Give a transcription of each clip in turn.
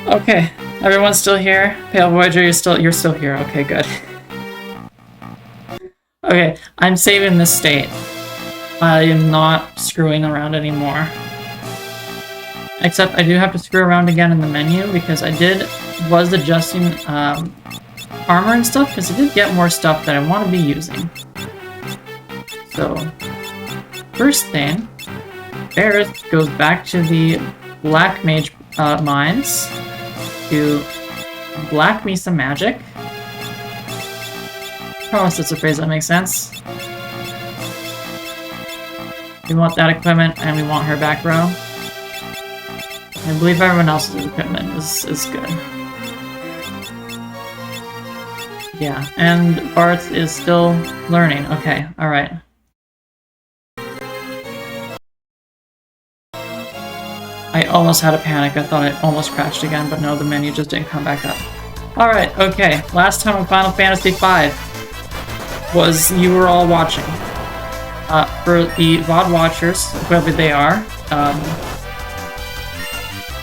Okay, everyone's still here. Pale Voyager, you're still here. Okay, good. Okay, I'm saving this state. I am not screwing around anymore. Except I do have to screw around again in the menu because I was adjusting armor and stuff because I did get more stuff that I want to be using. So, first thing, Barrett goes back to the Black Mage mines to black me some magic. Promise it's a phrase that makes sense. We want that equipment and we want her back row. I believe everyone else's equipment is good. Yeah, and Barth is still learning. Okay, alright. I almost had a panic. I thought I almost crashed again, but no, the menu just didn't come back up. Alright, okay. Last time on Final Fantasy V was you were all watching. For the VOD watchers, whoever they are,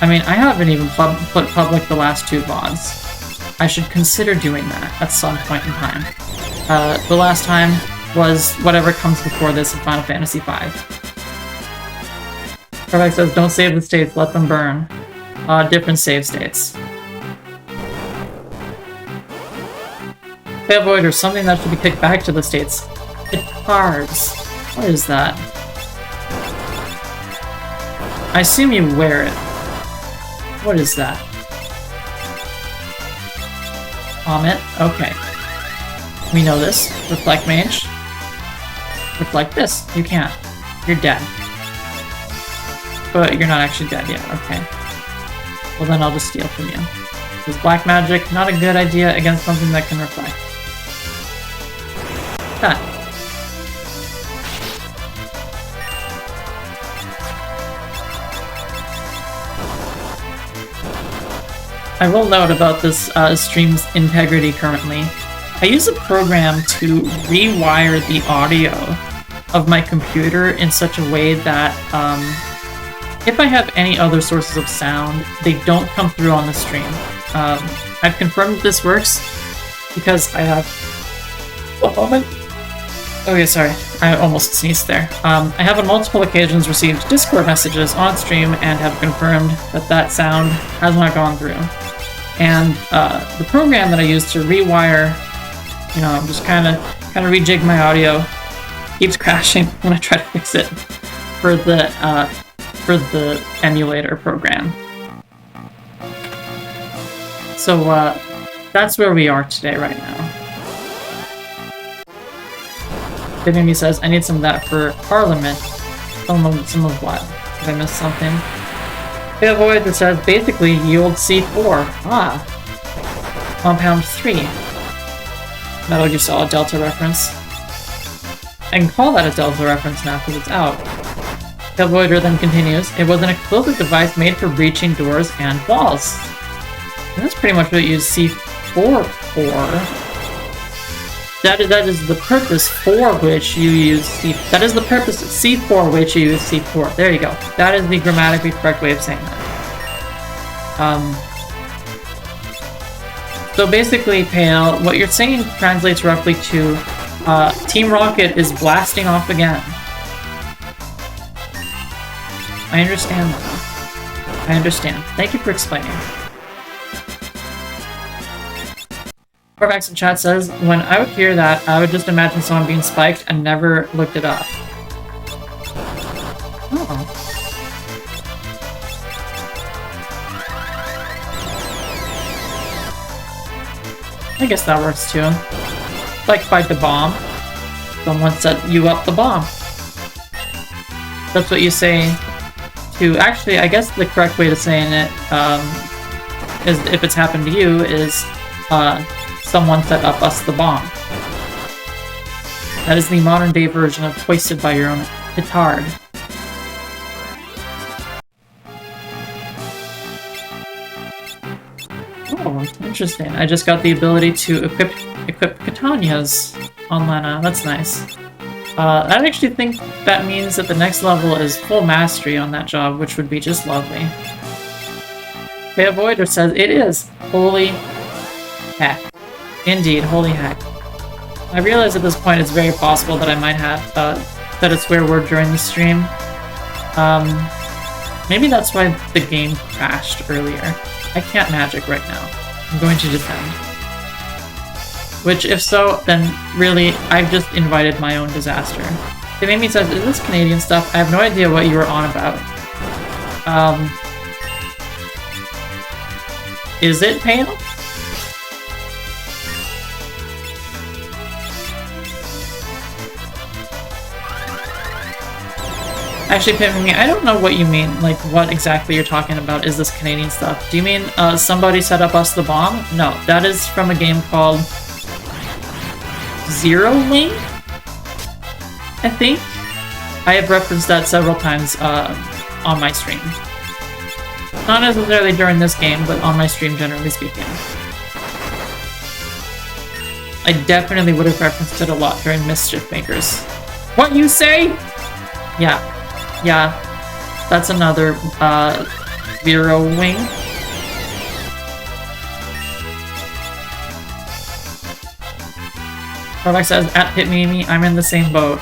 I mean, I haven't even put public the last 2 VODs. I should consider doing that at some point in time. The last time was whatever comes before this in Final Fantasy V. Perfect says, don't save the states, let them burn. Different save states. Fail Void or something that should be kicked back to the states. Guitars. What is that? I assume you wear it. What is that? Vomit? Okay. We know this. Reflect Mage. Reflect this. You can't. You're dead. But you're not actually dead yet. Okay. Well then I'll just steal from you. Because black magic, not a good idea against something that can reflect. Done. I will note about this stream's integrity currently. I use a program to rewire the audio of my computer in such a way that if I have any other sources of sound, they don't come through on the stream. I've confirmed that this works because I have a moment. Okay, sorry, I almost sneezed there. I have on multiple occasions received Discord messages on stream and have confirmed that that sound has not gone through. And the program that I use to rewire, you know, just kind of rejig my audio, keeps crashing when I try to fix it for the emulator program. So that's where we are today right now. Vivian says, I need some of that for Parliament. Some of what? Did I miss something? The void that says basically yield C4. Ah. Compound 3. Metal Gear Solid Delta reference. I can call that a Delta reference now because it's out. The Voider then continues, it was an explosive device made for breaching doors and walls. And that's pretty much what you use C4 for. That is the purpose for which you use C4. That is the purpose of C4 which you use C4. There you go. That is the grammatically correct way of saying that. So basically, Pale, what you're saying translates roughly to Team Rocket is blasting off again. I understand that. I understand. Thank you for explaining. Corvax in chat says, when I would hear that, I would just imagine someone being spiked and never looked it up. Oh. I guess that works too. Like fight the bomb. Someone set you up the bomb. That's what you say to... Actually, I guess the correct way to saying it, is if it's happened to you, is, someone set up us the bomb. That is the modern day version of hoisted by your own petard. Oh, interesting. I just got the ability to equip Catanias on Lena. That's nice. I actually think that means that the next level is full mastery on that job, which would be just lovely. Okay, Avoider says it is. Holy heck. Indeed, holy heck. I realize at this point it's very possible that I might have said a swear word during the stream. Maybe that's why the game crashed earlier. I can't magic right now. I'm going to defend. Which, if so, then really, I've just invited my own disaster. It made me say, is this Canadian stuff? I have no idea what you were on about. Is it pale? Actually, Pimmy, I don't know what you mean, like what exactly you're talking about is this Canadian stuff. Do you mean somebody set up us the bomb? No, that is from a game called Zero Link? I think. I have referenced that several times on my stream. Not necessarily during this game, but on my stream generally speaking. I definitely would have referenced it a lot during Mischief Makers. What you say? Yeah. Yeah, that's another, Zero Wing. Corvax says, at Hit Mimi, I'm in the same boat.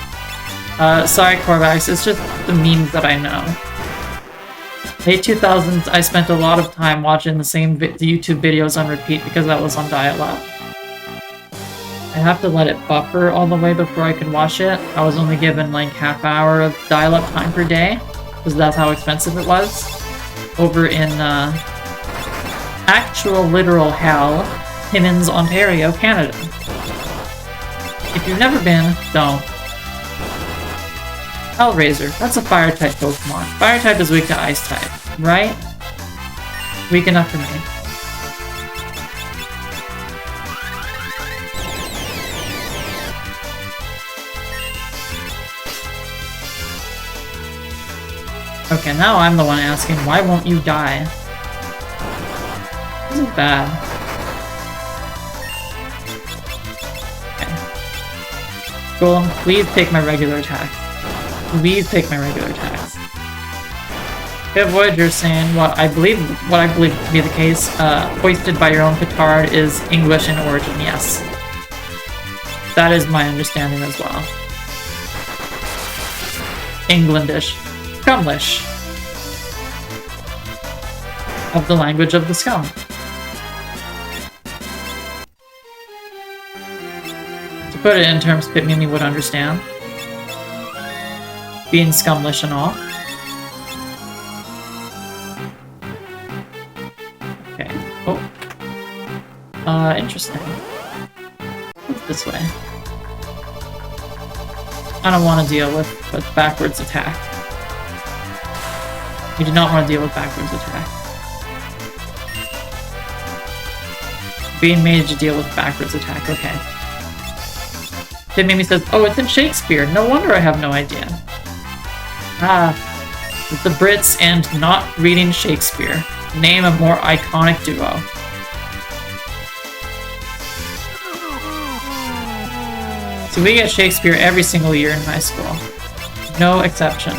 Sorry, Corvax, it's just the memes that I know. Late 2000s, I spent a lot of time watching the same YouTube videos on repeat because that was on dial-up. I have to let it buffer all the way before I can watch it. I was only given like half hour of dial-up time per day, because that's how expensive it was. Over in actual literal hell, Timmins, Ontario, Canada. If you've never been, don't. Hellraiser, that's a fire type Pokemon. Fire type is weak to ice type, right? Weak enough for me. Okay, now I'm the one asking, why won't you die? This is bad. Okay. Golem, please take my regular attack. Please take my regular attacks. Okay, Voyager saying what I believe to be the case, hoisted by your own petard is English in origin, yes. That is my understanding as well. Englandish. Scumlish. Of the language of the scum. To put it in terms Pit Mimi would understand. Being scumlish and all. Okay. Oh. Interesting. What's this way? I don't want to deal with backwards attack. We do not want to deal with backwards attack. Being made to deal with backwards attack, okay. Then Mimi says, oh, it's in Shakespeare. No wonder I have no idea. Ah, the Brits and not reading Shakespeare. Name a more iconic duo. So we get Shakespeare every single year in high school. No exception.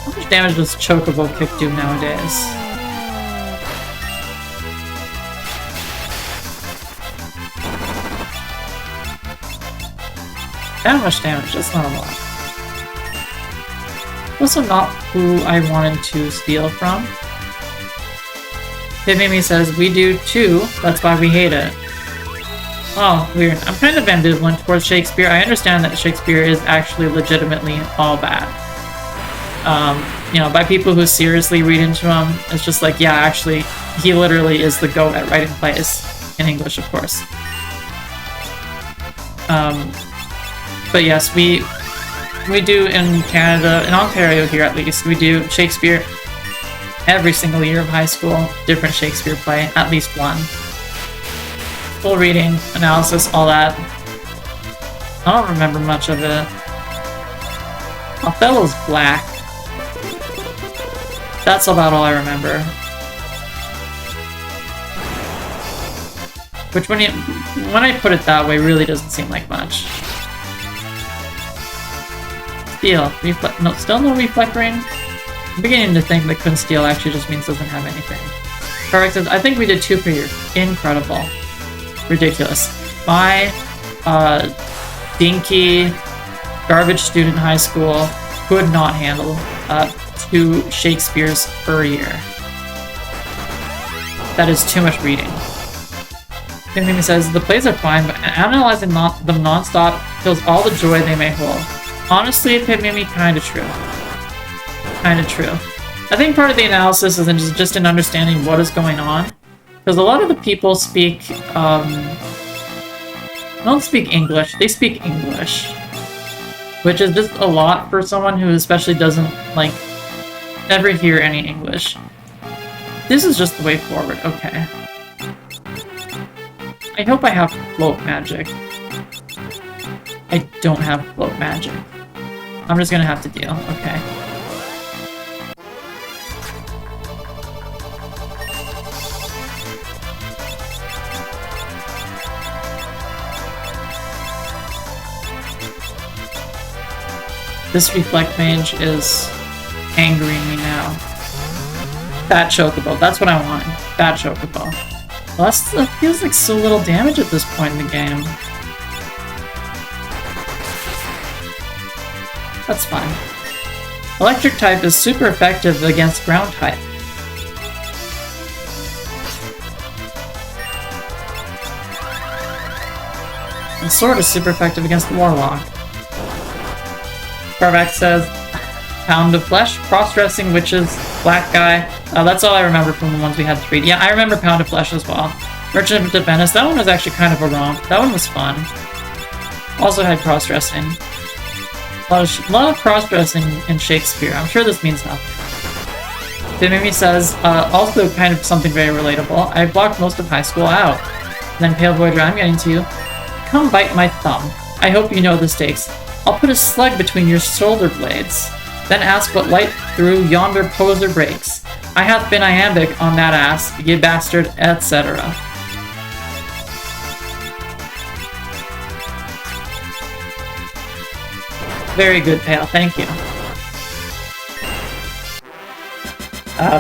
How much damage does Chocobo Kick do nowadays? That much damage, that's not a lot. Also not who I wanted to steal from. Hit Mimi says, we do too, that's why we hate it. Oh, weird. I'm kind of ambivalent towards Shakespeare. I understand that Shakespeare is actually legitimately all bad. You know, by people who seriously read into him, it's just like, yeah, actually, he literally is the GOAT at writing plays. In English, of course. But yes, we do in Canada, in Ontario here at least, we do Shakespeare every single year of high school, different Shakespeare play, at least one. Full reading, analysis, all that. I don't remember much of it. Othello's black. That's about all I remember. Which when I put it that way, really doesn't seem like much. Steel. No, still no reflect ring? I'm beginning to think that couldn't steal actually just means doesn't have anything. Perfect says, I think we did 2 per year. Incredible. Ridiculous. My, dinky, garbage student in high school could not handle, 2 Shakespeares per year. That is too much reading. Timmy says, the plays are fine, but analyzing them non-stop kills all the joy they may hold. Honestly, Pimimi, kinda true. Kinda true. I think part of the analysis is just in understanding what is going on. Because a lot of the people speak, don't speak English, they speak English. Which is just a lot for someone who especially doesn't, like, never hear any English. This is just the way forward, okay. I hope I have float magic. I don't have float magic. I'm just gonna have to deal, okay. This Reflect Mage is angering me now. Fat Chocobo, that's what I want. Fat Chocobo. Well, that feels like so little damage at this point in the game. That's fine. Electric type is super effective against ground type. And Sword is super effective against the Warlock. Barback says, Pound of Flesh, Cross-Dressing Witches, Black Guy. That's all I remember from the ones we had 3. Yeah, I remember Pound of Flesh as well. Merchant of Venice, that one was actually kind of a romp. That one was fun. Also had cross-dressing. A lot of cross-dressing in Shakespeare. I'm sure this means nothing. Bimimi says, also kind of something very relatable. I blocked most of high school out. And then Pale Voyager, I'm getting to you. Come bite my thumb. I hope you know the stakes. I'll put a slug between your shoulder blades. Then ask what light through yonder poser breaks. I hath been iambic on that ass, ye bastard, etc. Very good, Pale, thank you.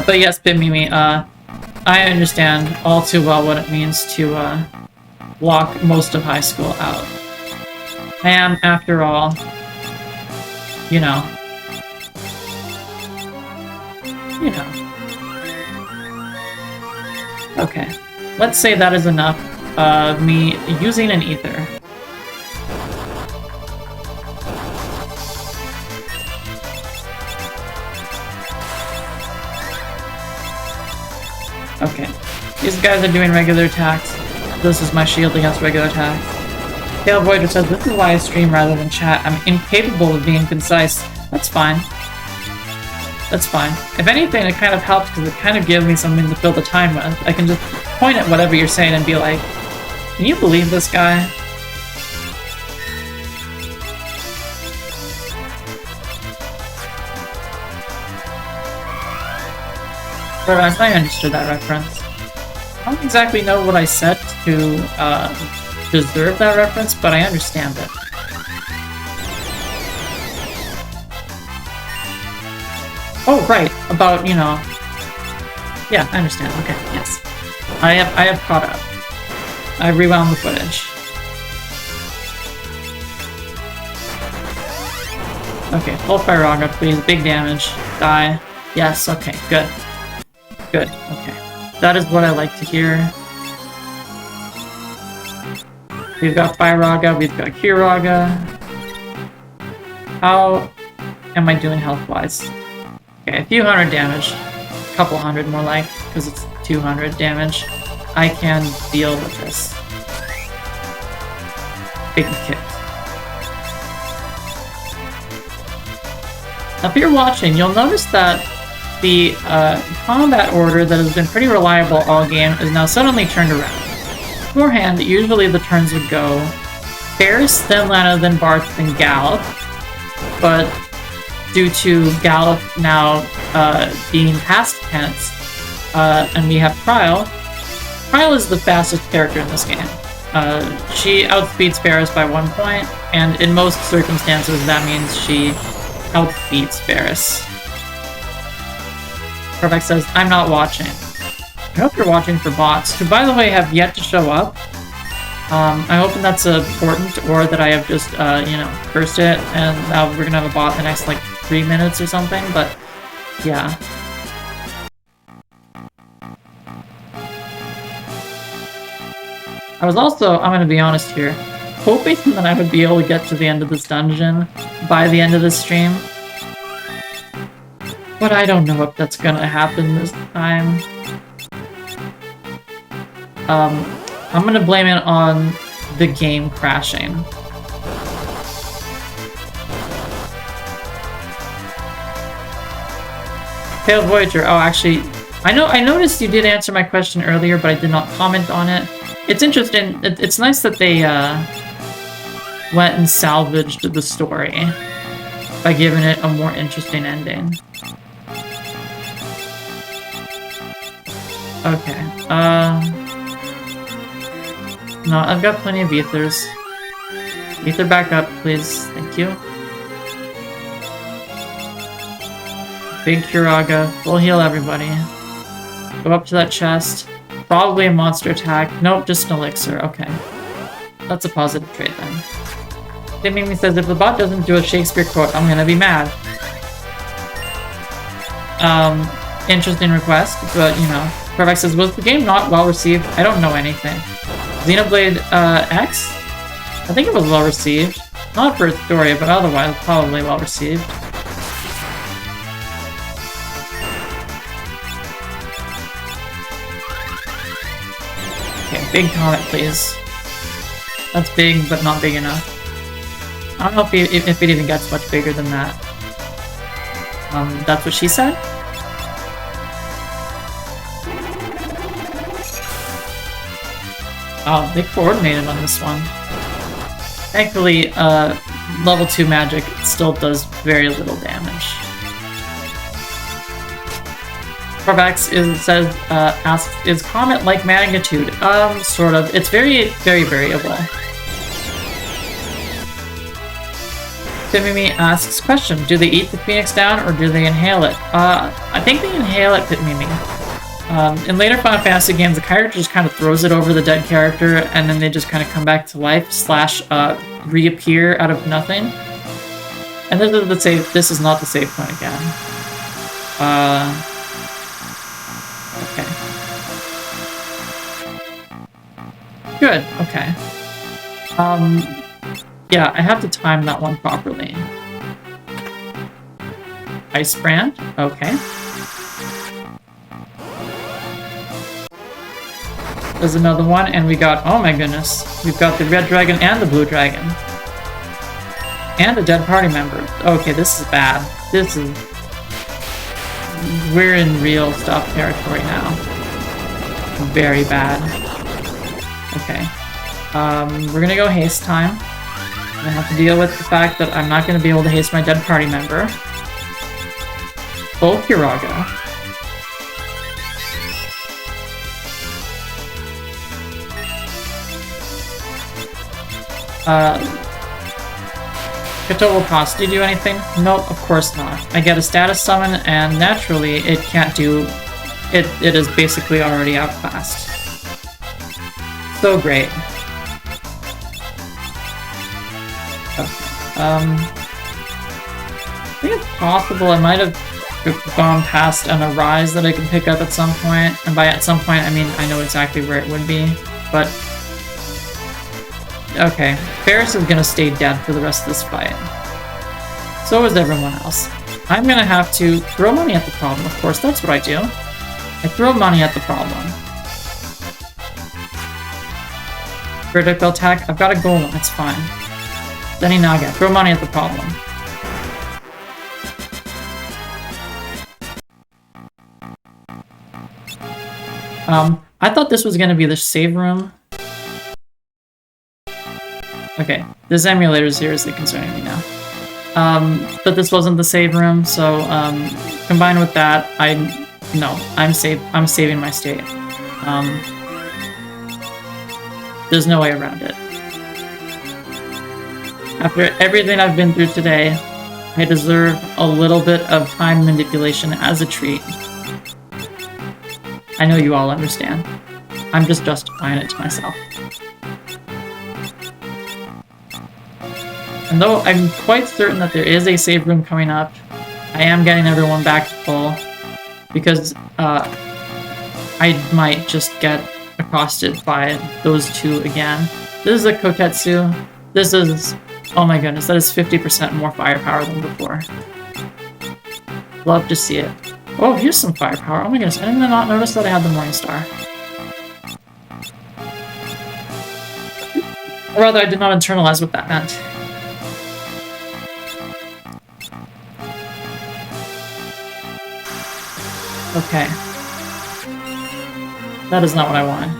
But yes, Bimimi, I understand all too well what it means to, block most of high school out. I am, after all, you know. Okay, let's say that is enough of me using an ether. Okay, these guys are doing regular attacks. This is my shield against regular attacks. Pale Voyager says, this is why I stream rather than chat. I'm incapable of being concise. That's fine. That's fine. If anything, it kind of helps because it kind of gives me something to fill the time with. I can just point at whatever you're saying and be like, can you believe this guy? Perhaps I understood that reference. I don't exactly know what I said to deserve that reference, but I understand it. Oh, right, about, you know... Yeah, I understand, okay, yes. I have caught up. I rewound the footage. Okay, full Firaga, please, big damage, die. Yes, okay, good. Good, okay. That is what I like to hear. We've got Firaga, we've got Kiraga. How am I doing health-wise? Okay, a few hundred damage. A couple hundred more like, because it's 200 damage. I can deal with this. Big kick. Now if you're watching, you'll notice that the combat order that has been pretty reliable all game is now suddenly turned around. Beforehand, usually the turns would go Ferris, then Lana, then Barth, then Gallop. But due to Gallop now being past tense, and we have Trial. Trial is the fastest character in this game. She outspeeds Ferris by 1 point, and in most circumstances that means she outbeats Ferris. Perfect says, I'm not watching. I hope you're watching for bots, who, by the way, have yet to show up. I'm hoping that's important, or that I have just, you know, cursed it, and now we're gonna have a bot in the next, like, 3 minutes or something, but, yeah. I was also, I'm gonna be honest here, hoping that I would be able to get to the end of this dungeon by the end of this stream. But I don't know if that's gonna happen this time. I'm gonna blame it on the game crashing. Pale Voyager, oh actually, I noticed you did answer my question earlier, but I did not comment on it. It's interesting, it's nice that they went and salvaged the story by giving it a more interesting ending. Okay, no, I've got plenty of ethers. Ether back up, please. Thank you. Big Kuraga. We'll heal everybody. Go up to that chest. Probably a monster attack. Nope, just an elixir. Okay. That's a positive trait then. Mimi says, if the bot doesn't do a Shakespeare quote, I'm gonna be mad. Interesting request, but you know. Perfect says, was the game not well received? I don't know anything. Xenoblade X? I think it was well received. Not for its story, but otherwise probably well received. Okay, big comet, please. That's big, but not big enough. I don't know if it even gets much bigger than that. That's what she said? Oh, they coordinated on this one. Thankfully, level 2 magic still does very little damage. Corvax asks, is Comet like magnitude? Sort of. It's very, very variable. Pitmimi asks, question, do they eat the phoenix down or do they inhale it? I think they inhale it, Pitmimi. In later Final Fantasy games, the character just kind of throws it over the dead character, and then they just kind of come back to life, / reappear out of nothing. And this is the save. This is not the save point again. Okay. Good. Okay. Yeah, I have to time that one properly. Ice brand. Okay. There's another one, and we got, oh my goodness, we've got the red dragon and the blue dragon. And a dead party member. Okay, this is bad. We're in real stuff territory now. Very bad. Okay. We're gonna go haste time. I'm gonna have to deal with the fact that I'm not gonna be able to haste my dead party member. Full Kiraga. Katoa Pass, do you do anything? Nope, of course not. I get a status summon, and naturally, it can't do... It is basically already outclassed. So great. Okay. I think it's possible I might have gone past an Arise that I can pick up at some point. And by at some point, I mean I know exactly where it would be, but... Okay, Ferris is gonna stay dead for the rest of this fight. So is everyone else. I'm gonna have to throw money at the problem, of course, that's what I do. I throw money at the problem. Critical attack, I've got a golem, it's fine. Zenny Naga, throw money at the problem. I thought this was gonna be the save room. Okay, this emulator is seriously concerning me now. But this wasn't the save room, so combined with that, I'm saving my state. There's no way around it. After everything I've been through today, I deserve a little bit of time manipulation as a treat. I know you all understand. I'm just justifying it to myself. And though I'm quite certain that there is a save room coming up, I am getting everyone back to full because I might just get accosted by those two again. This is a Kotetsu. This is, oh my goodness, that is 50% more firepower than before. Love to see it. Oh, here's some firepower. Oh my goodness, I didn't not notice that I had the Morning Star. Or rather, I did not internalize what that meant. Okay. That is not what I wanted.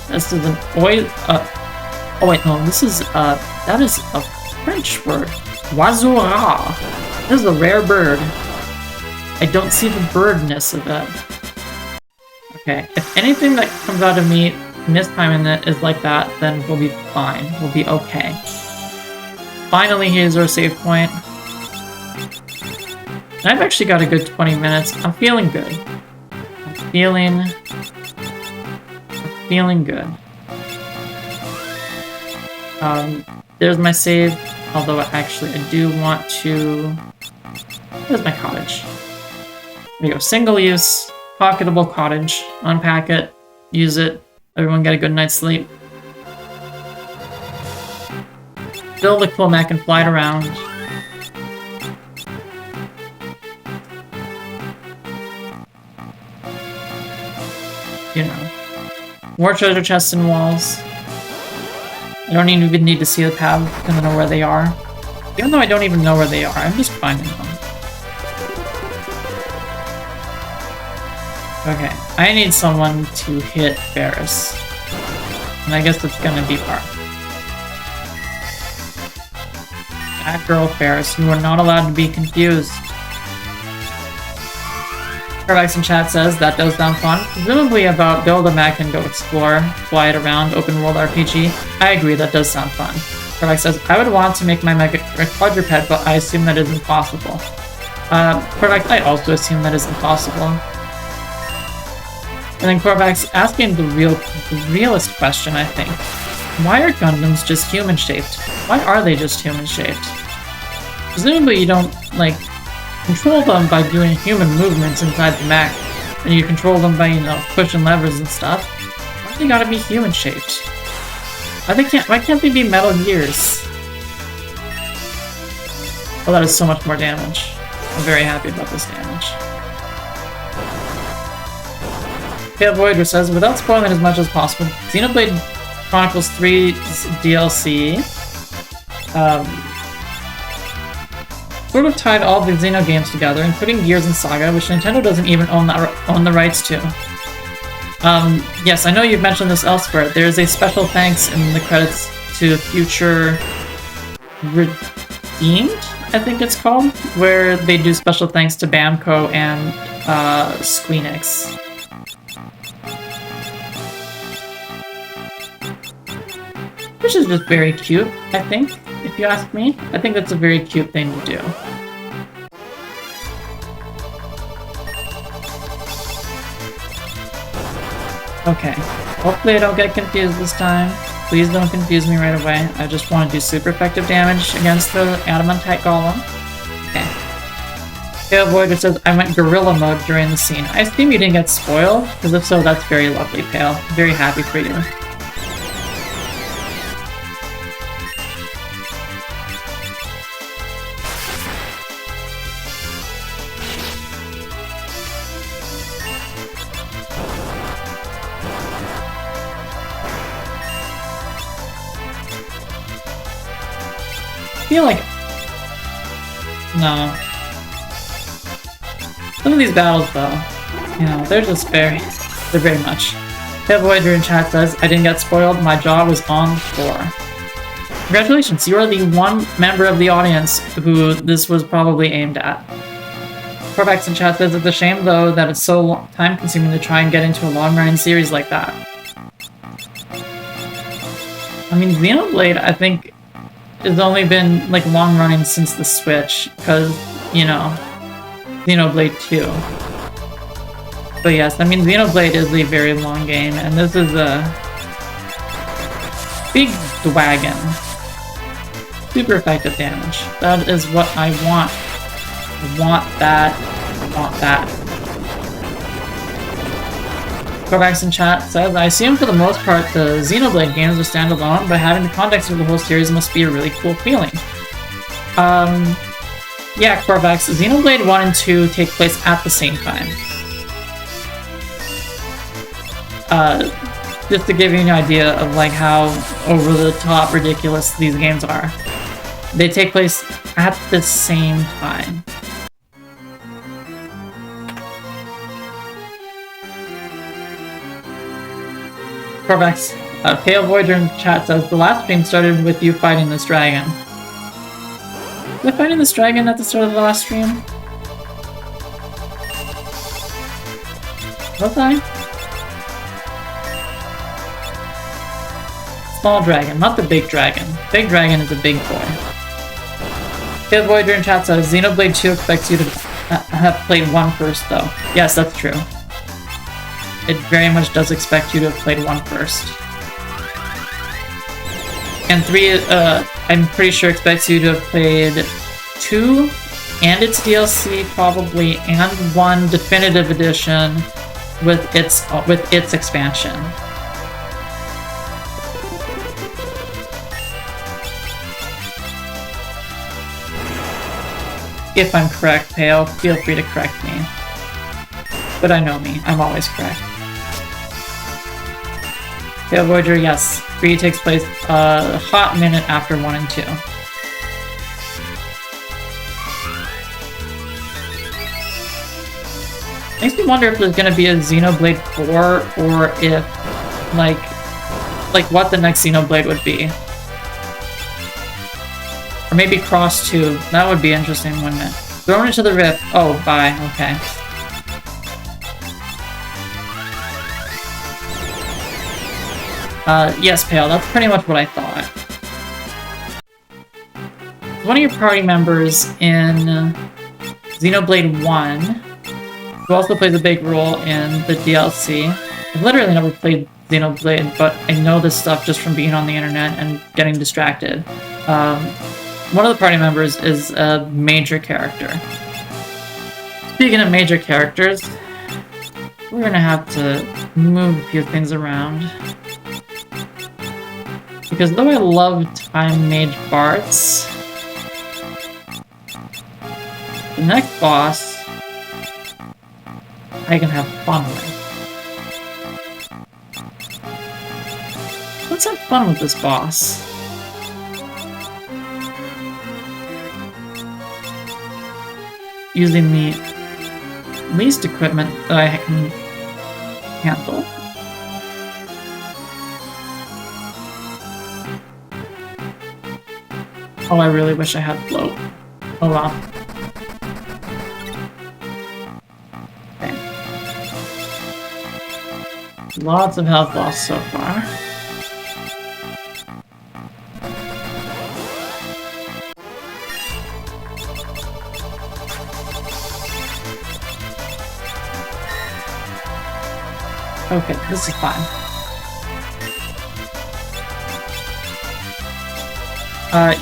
This is an oil. Oh wait, no. This is that is a French word. Oiseau. This is a rare bird. I don't see the birdness of it. Okay, if anything that comes out of me mistiming it is like that, then we'll be fine. We'll be okay. Finally, here's our save point. And I've actually got a good 20 minutes. I'm feeling good. I'm feeling good. There's my save. Although, actually, I do want to... There's my cottage. There we go. Single use, pocketable cottage. Unpack it. Use it. Everyone get a good night's sleep. Build a cool mech and fly it around. You know. More treasure chests and walls. I don't even need to see the path because I know where they are. Even though I don't even know where they are, I'm just finding them. Okay, I need someone to hit Ferris. And I guess it's gonna be Park. That girl Ferris, you are not allowed to be confused. Corvex in chat says that does sound fun. Presumably about build a mech and go explore, fly it around, open world RPG. I agree, that does sound fun. Corvex says, I would want to make my mech a quadruped, but I assume that is impossible. Corvex, I also assume that is impossible. And then Corvex asking the realest question, I think. Why are Gundams just human-shaped? Why are they just human-shaped? Presumably you don't, like, control them by doing human movements inside the mech, and you control them by, you know, pushing levers and stuff. Why do they gotta be human-shaped? Why can't they be Metal Gears? Oh, that is so much more damage. I'm very happy about this damage. Pale Voyager says, without spoiling as much as possible, Xenoblade Chronicles 3's DLC sort of tied all the Xeno games together, including Gears and Saga, which Nintendo doesn't even own the rights to. Yes, I know you've mentioned this elsewhere. There's a special thanks in the credits to Future Redeemed, I think it's called, where they do special thanks to Bamco and Squeenix. Which is just very cute, I think, if you ask me. I think that's a very cute thing to do. Okay, hopefully I don't get confused this time. Please don't confuse me right away. I just want to do super effective damage against the Adamantite Golem. Okay. Pale Voyager says, I went gorilla mode during the scene. I assume you didn't get spoiled, because if so, that's very lovely, Pale. Very happy for you. I feel like... No. Some of these battles, though, you know, they're just they're very much. Pale Voyager in chat says, I didn't get spoiled, my jaw was on the floor. Congratulations, you are the one member of the audience who this was probably aimed at. Corvex in chat says, it's a shame, though, that it's so time-consuming to try and get into a long-running series like that. I mean, Xenoblade, I think, has only been like long running since the Switch, because, you know, Xenoblade 2. But yes, I mean, Xenoblade is a very long game, and this is a big dragon. Super effective damage. That is what I want. I want that. I want that. Kovacs in chat says, I assume for the most part the Xenoblade games are standalone, but having the context of the whole series must be a really cool feeling. Yeah, Kovacs, Xenoblade 1 and 2 take place at the same time. Just to give you an idea of like how over the top ridiculous these games are. They take place at the same time. Corvex, Pale Voyager in chat says, the last stream started with you fighting this dragon. Was I fighting this dragon at the start of the last stream? Was I? Small dragon, not the big dragon. Big dragon is a big boy. Pale Voyager in chat says, Xenoblade 2 expects you to have played 1 first, though. Yes, that's true. It very much does expect you to have played 1 first. And 3, I'm pretty sure expects you to have played 2 and its DLC probably, and 1 definitive edition with its expansion. If I'm correct, Pale, feel free to correct me. But I know me, I'm always correct. Pale Voyager, yes. 3 takes place a hot minute after 1 and 2. Makes me wonder if there's gonna be a Xenoblade 4, or if, like what the next Xenoblade would be. Or maybe Cross 2. That would be interesting, wouldn't it? Thrown into the rift. Oh, bye. Okay. Yes, Pale, that's pretty much what I thought. One of your party members in Xenoblade 1, who also plays a big role in the DLC. I've literally never played Xenoblade, but I know this stuff just from being on the internet and getting distracted. One of the party members is a major character. Speaking of major characters, we're gonna have to move a few things around. Because though I love Time Mage Barts, the next boss I can have fun with. Let's have fun with this boss. Using the least equipment that I can handle. Oh, I really wish I had float. Oh well. Okay. Lots of health loss so far. Okay, this is fine.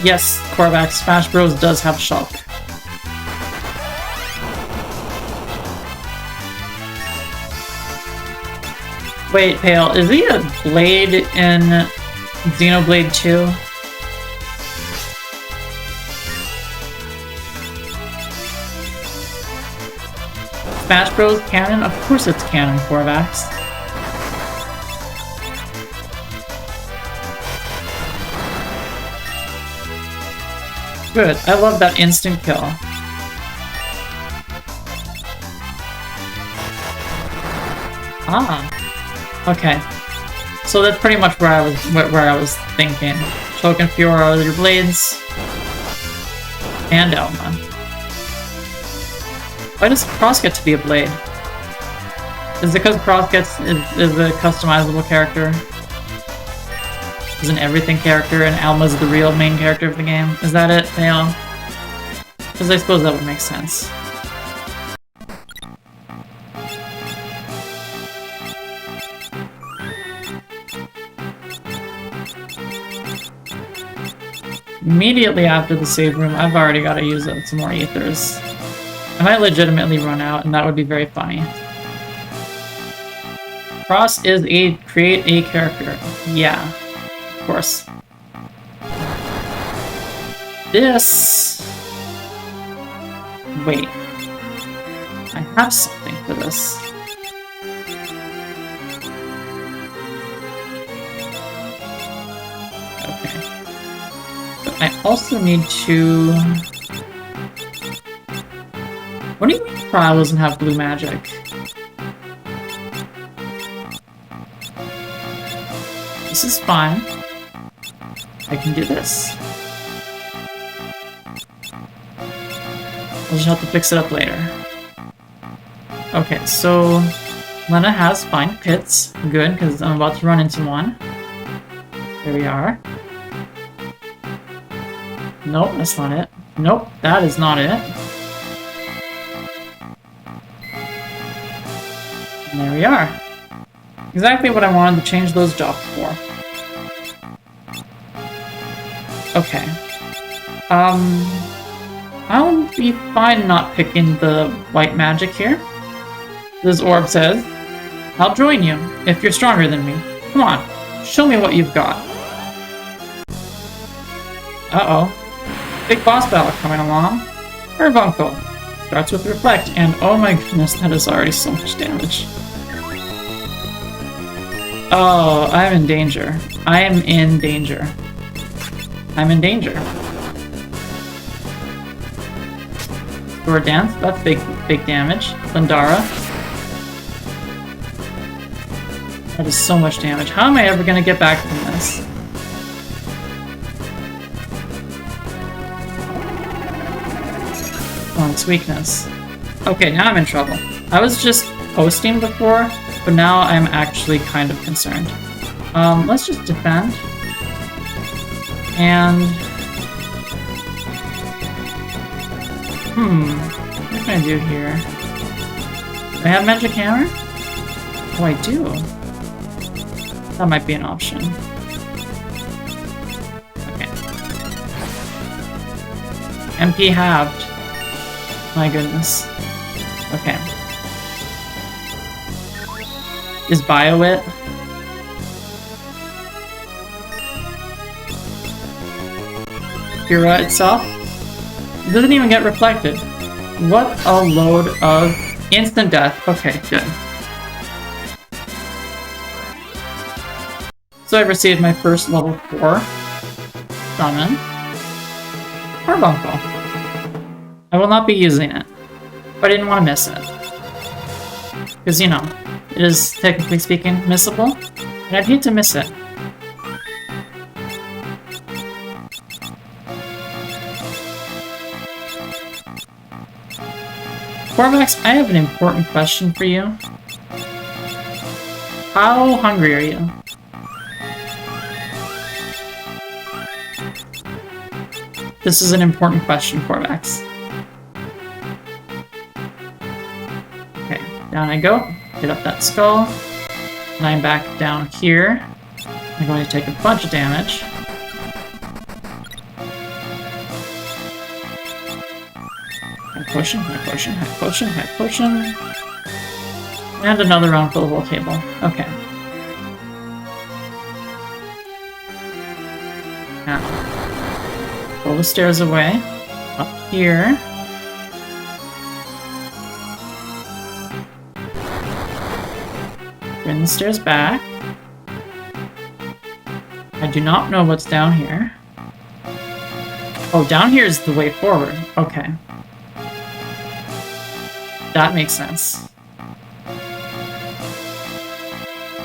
Yes, Korvax, Smash Bros. Does have Shulk. Wait, Pale, is he a Blade in Xenoblade 2? Smash Bros. Canon? Of course it's canon, Korvax. Good. I love that instant kill. Ah. Okay. So that's pretty much where I was thinking. Shulk and Fiora are your blades. And Elma. Why does Cross get to be a blade? Is it because Cross is a customizable character? is an everything character and Alma's the real main character of the game. Is that it, Theon? Because I suppose that would make sense. Immediately after the save room, I've already got to use up some more ethers. I might legitimately run out, and that would be very funny. Cross is create a character. Yeah, of course. This... Wait. I have something for this. Okay. But I also need to... What do you mean Trial doesn't have blue magic? This is fine. I can do this. I'll just have to fix it up later. Okay, so Lena has fine pits. Good, because I'm about to run into one. There we are. Nope, that's not it. Nope, that is not it. And there we are. Exactly what I wanted to change those jobs for. Okay. I'll be fine not picking the white magic here. This orb says, I'll join you if you're stronger than me. Come on, show me what you've got. Uh-oh. Big boss battle coming along. Carbuncle. Starts with Reflect, and oh my goodness, that is already so much damage. Oh, I'm in danger. I am in danger. I'm in danger. Sword Dance, that's big damage. Thundara. That is so much damage. How am I ever gonna get back from this? Oh, it's weakness. Okay, now I'm in trouble. I was just posting before, but now I'm actually kind of concerned. Let's just defend. And... what can I do here? Do I have Magic Hammer? Oh, I do. That might be an option. Okay. MP halved. My goodness. Okay. Is Bio it? Kira itself? It doesn't even get reflected. What a load of instant death. Okay, good. So I received my first level 4 summon. Carbuncle. I will not be using it, but I didn't want to miss it. Because, you know, it is, technically speaking, missable, and I'd hate to miss it. Corvax, I have an important question for you. How hungry are you? This is an important question, Corvax. Okay, down I go. Hit up that skull. And I'm back down here. I'm going to take a bunch of damage. High potion, high potion, high potion, high potion. And another round for the whole table. Okay. Now, pull the stairs away. Up here. Bring the stairs back. I do not know what's down here. Oh, down here is the way forward. Okay. That makes sense.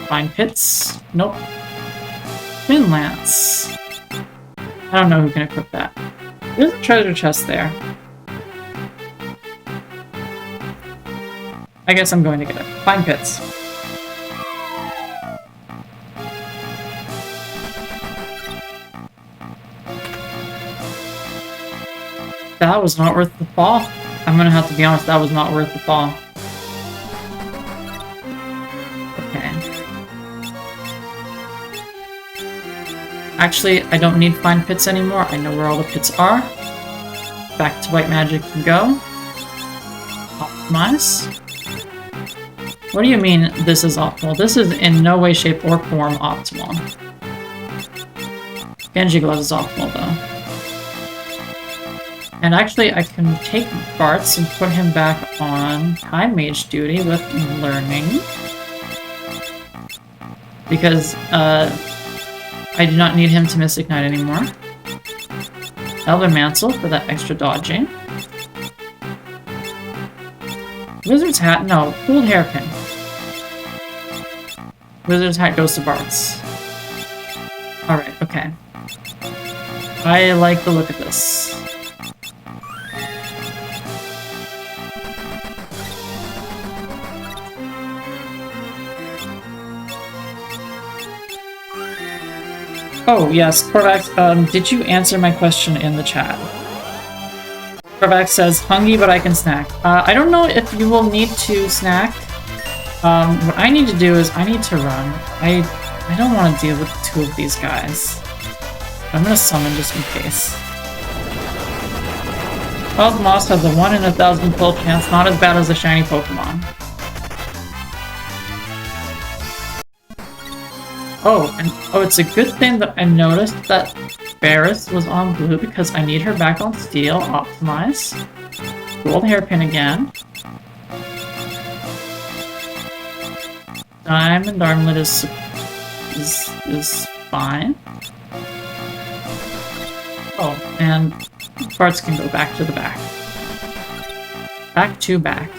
Find pits. Nope. Twin Lance. I don't know who can equip that. There's a treasure chest there. I guess I'm going to get it. Find pits. That was not worth the fall. I'm gonna have to be honest, that was not worth the fall. Okay. Actually, I don't need find pits anymore. I know where all the pits are. Back to white magic can go. Optimize. What do you mean this is optimal? This is in no way, shape, or form optimal. Genji Glove is optimal though. And actually I can take Bart's and put him back on Time Mage duty with learning. Because I do not need him to Mystic Knight anymore. Elven Mantle for that extra dodging. Wizard's Hat? No. Cooled Hairpin. Wizard's Hat goes to Bart's. Alright, okay. I like the look of this. Oh, yes, Korvax, did you answer my question in the chat? Korvax says, hungry, but I can snack. I don't know if you will need to snack. What I need to do is I need to run. I don't want to deal with two of these guys. I'm gonna summon just in case. Cloud Moss has a 1 in 1,000 pull chance, not as bad as a shiny Pokemon. Oh, and it's a good thing that I noticed that Barris was on blue because I need her back on steel. Optimize. Gold hairpin again. Diamond Armlet is fine. Oh, and parts can go back to the back. Back to back.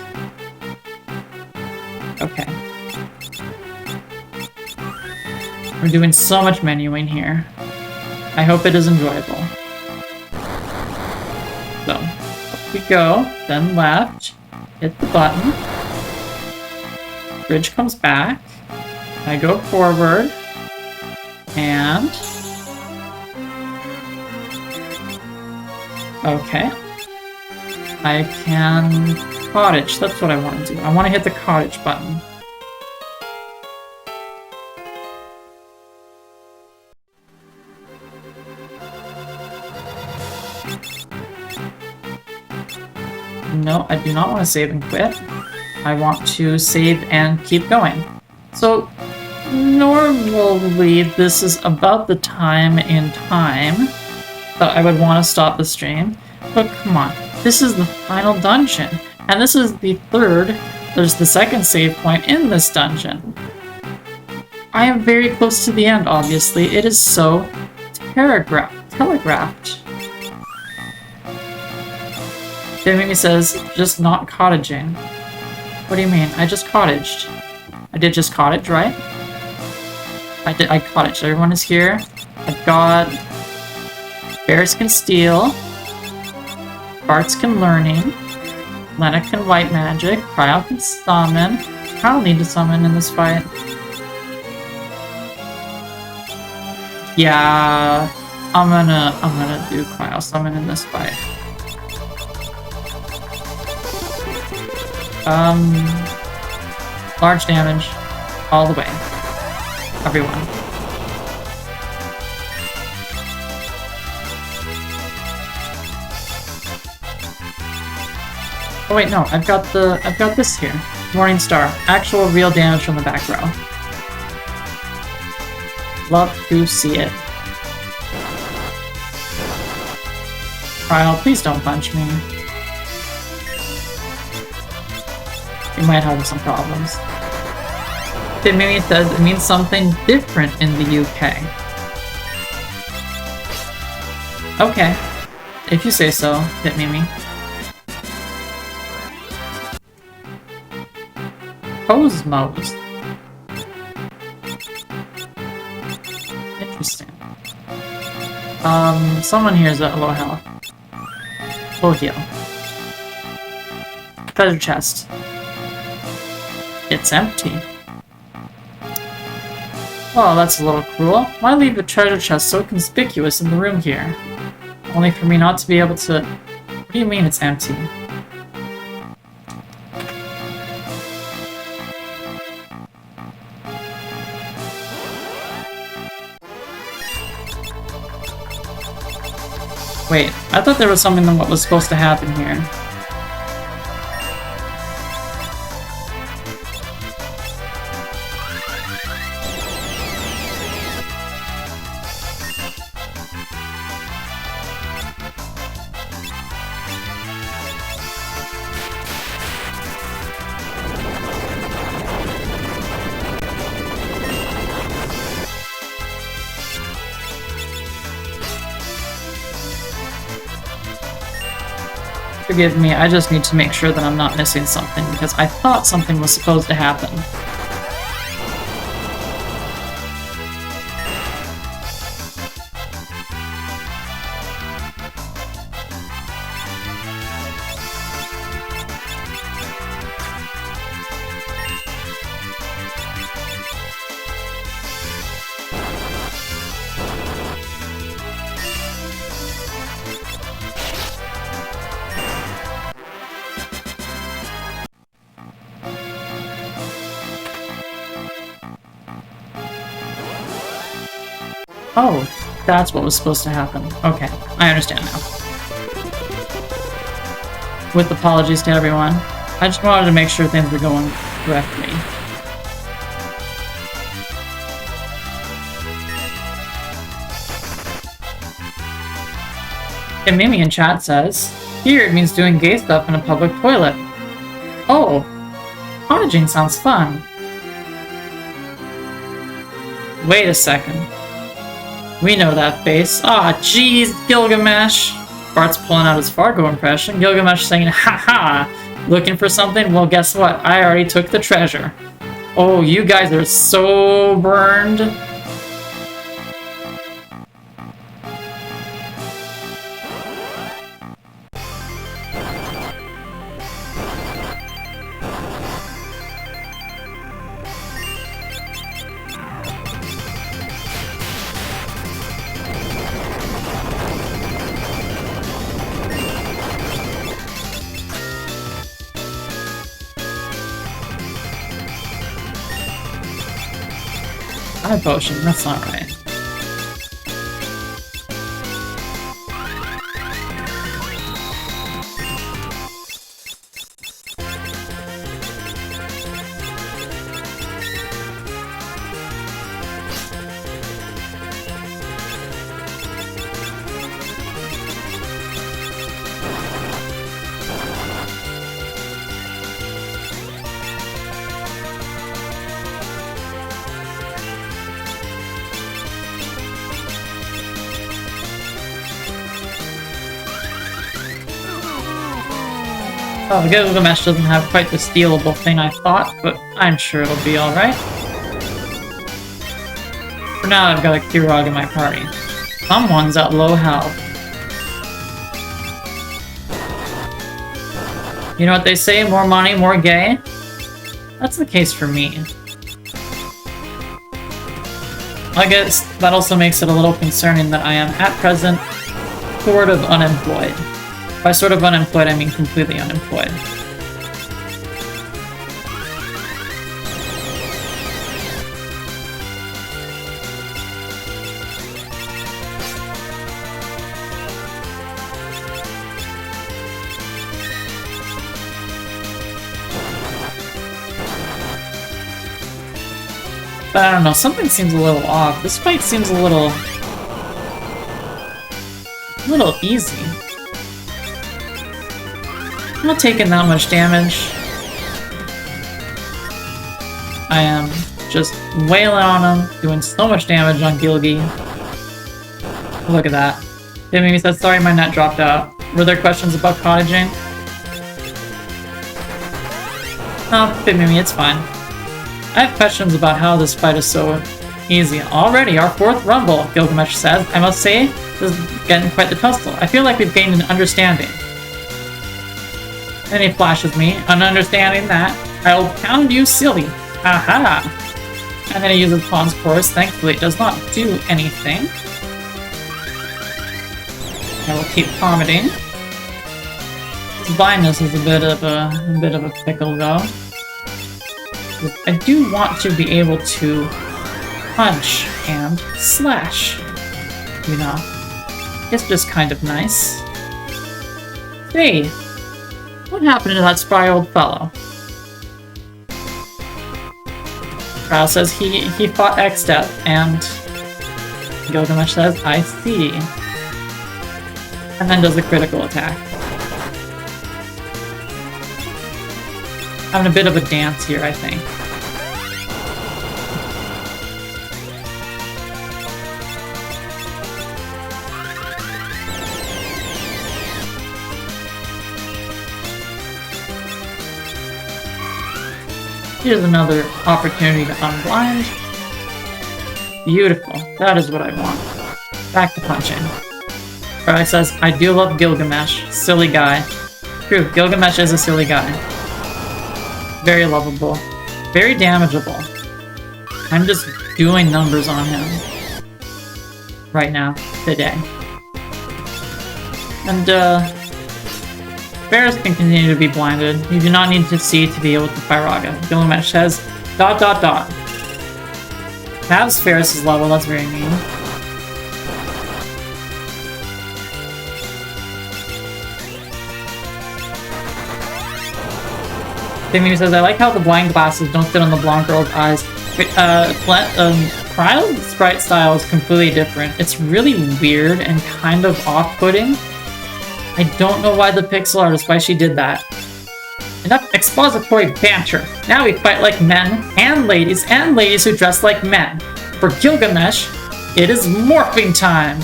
Okay. We're doing so much menuing here. I hope it is enjoyable. So, up we go, then left, hit the button. Bridge comes back. I go forward, and... okay. I can cottage, that's what I want to do. I want to hit the cottage button. No, I do not want to save and quit. I want to save and keep going. So, normally this is about the time in time that I would want to stop the stream. But come on, this is the final dungeon. And this is the third, there's the second save point in this dungeon. I am very close to the end, obviously. It is so telegraphed. Mimi says, just not cottaging. What do you mean? I just cottaged. I did just cottage, right? I cottaged. Everyone is here. I've got... Bears can steal. Barts can learning. Lena can white magic. Cryo can summon. I'll need to summon in this fight. Yeah... I'm gonna do Cryo summon in this fight. Large damage, all the way. Everyone. Oh wait, no, I've got this here. Morning Star. Actual real damage from the back row. Love to see it. Kyle, please don't punch me. You might have some problems. Mimi says it means something different in the UK. Okay. If you say so, hit Mimi. Cosmos. Interesting. Someone here is at low health. Full heal. Treasure chest. It's empty. Oh, that's a little cruel. Why leave a treasure chest so conspicuous in the room here? Only for me not to be able to do you mean it's empty? Wait, I thought there was something that was supposed to happen here. Forgive me, I just need to make sure that I'm not missing something, because I thought something was supposed to happen. Oh, that's what was supposed to happen. Okay, I understand now. With apologies to everyone, I just wanted to make sure things were going correctly. And Mimi in chat says, here it means doing gay stuff in a public toilet. Oh, auditing sounds fun. Wait a second. We know that face. Ah, jeez, Gilgamesh! Bart's pulling out his Fargo impression. Gilgamesh saying, ha-ha! Looking for something? Well, guess what? I already took the treasure. Oh, you guys are so burned. Potion, that's not right. Oh, Gilgamesh doesn't have quite the stealable thing I thought, but I'm sure it'll be alright. For now, I've got a Kirog in my party. Someone's at low health. You know what they say, more money, more gay? That's the case for me. I guess that also makes it a little concerning that I am, at present, sort of unemployed. By sort of unemployed, I mean completely unemployed. But I don't know, something seems a little off. This fight seems a little easy. I'm not taking that much damage. I am just wailing on him, doing so much damage on Gilgi. Look at that. It made me said, sorry my net dropped out. Were there questions about cottaging? Oh, Mimi, it's fine. I have questions about how this fight is so easy. Already, our fourth rumble, Gilgamesh says. I must say, this is getting quite the tussle. I feel like we've gained an understanding. And he flashes me, an understanding that I'll pound you silly. Aha! And then he uses Pawn's Chorus. Thankfully, it does not do anything. I will keep vomiting. His blindness is a bit of a pickle though. I do want to be able to punch and slash. You know, it's just kind of nice. Hey, what happened to that spry old fellow? Crow says he fought Exdeath, and Gilgamesh says, I see. And then does a critical attack. Having a bit of a dance here, I think. Here's another opportunity to unblind. Beautiful. That is what I want. Back to punching. Fry says, I do love Gilgamesh. Silly guy. True, Gilgamesh is a silly guy. Very lovable. Very damageable. I'm just doing numbers on him. Right now. Today. And, Ferris can continue to be blinded. You do not need to see to be able to Pyraga. Gilgamesh says, ... Halves Ferris's level, that's very mean. Timmy says, I like how the blind glasses don't fit on the blonde girl's eyes. Cryo's sprite style is completely different. It's really weird and kind of off-putting. I don't know why the pixel artist, why she did that. Enough expository banter. Now we fight like men and ladies who dress like men. For Gilgamesh, it is morphing time!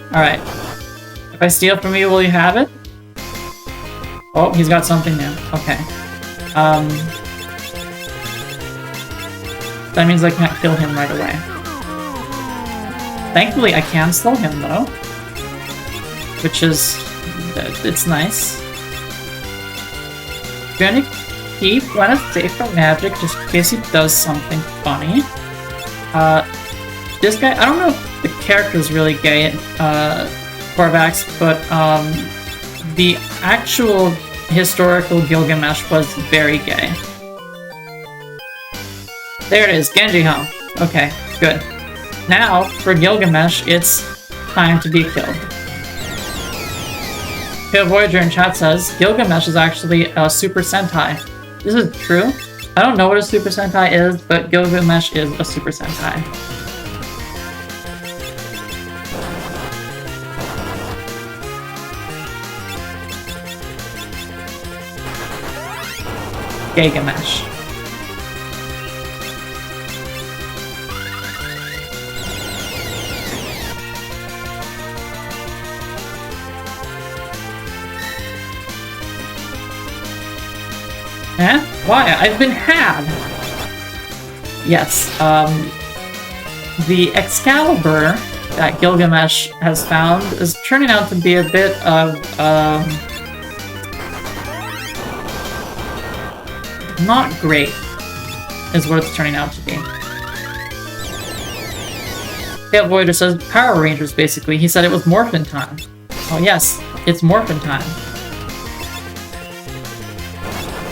Alright. If I steal from you, will you have it? Oh, he's got something new. Okay. That means I can't kill him right away. Thankfully, I can slow him, though. Which is... it's nice. Gonna keep Glenna safe from magic, just in case he does something funny. This guy... I don't know if the character is really gay in Korvax, but the actual historical Gilgamesh was very gay. There it is, Genji home. Okay, good. Now, for Gilgamesh, it's time to be killed. Pale Voyager in chat says, Gilgamesh is actually a Super Sentai. This is true. I don't know what a Super Sentai is, but Gilgamesh is a Super Sentai. Gilgamesh. Eh? Why? I've been had! Yes, the Excalibur that Gilgamesh has found is turning out to be a bit of, not great, is what it's turning out to be. Pale Voyager says Power Rangers, basically. He said it was Morphin time. Oh yes, it's Morphin time.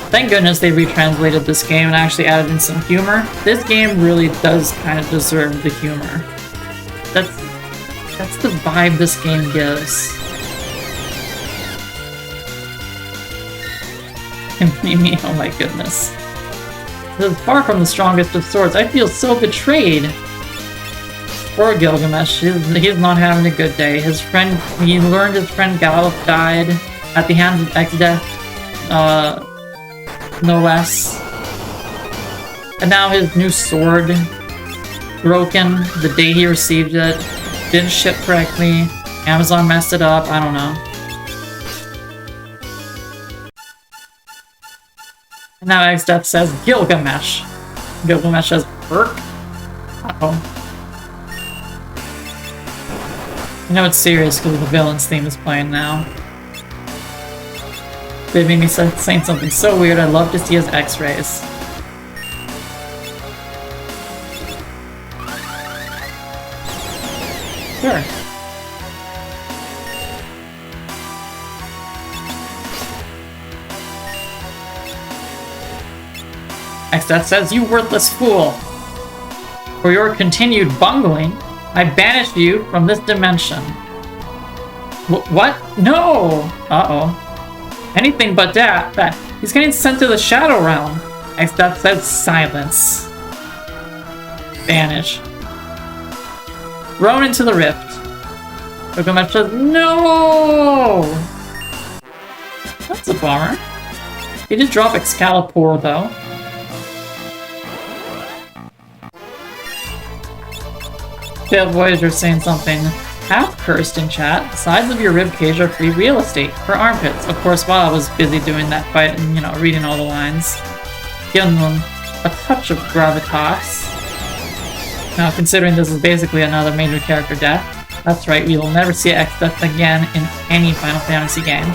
Thank goodness they retranslated this game and actually added in some humor. This game really does kind of deserve the humor. That's the vibe this game gives. And Mimi, oh my goodness. This is far from the strongest of swords. I feel so betrayed. Poor Gilgamesh, he's not having a good day. He learned his friend Galuf died at the hands of Exdeath. No less. And now his new sword broken the day he received it. Didn't ship correctly. Amazon messed it up. I don't know. And now Exdeath says Gilgamesh. Gilgamesh says Burk. Uh-oh. You know it's serious because the villain's theme is playing now. They made me saying something so weird, I'd love to see his x-rays. Sure. Exdeath says, you worthless fool. For your continued bungling, I banish you from this dimension. What? No! Uh-oh. Anything but that. He's getting sent to the Shadow Realm. Exdeath says, silence. Banish. Thrown into the rift. Gilgamesh says, no! That's a bummer. He did drop Excalibur, though. Failed Voyager saying something half-cursed in chat. The sides of your ribcage are free real estate for armpits. Of course, while I was busy doing that fight and, you know, reading all the lines. Giving them a touch of gravitas. Now, considering this is basically another major character death, that's right, we will never see Exdeath again in any Final Fantasy game.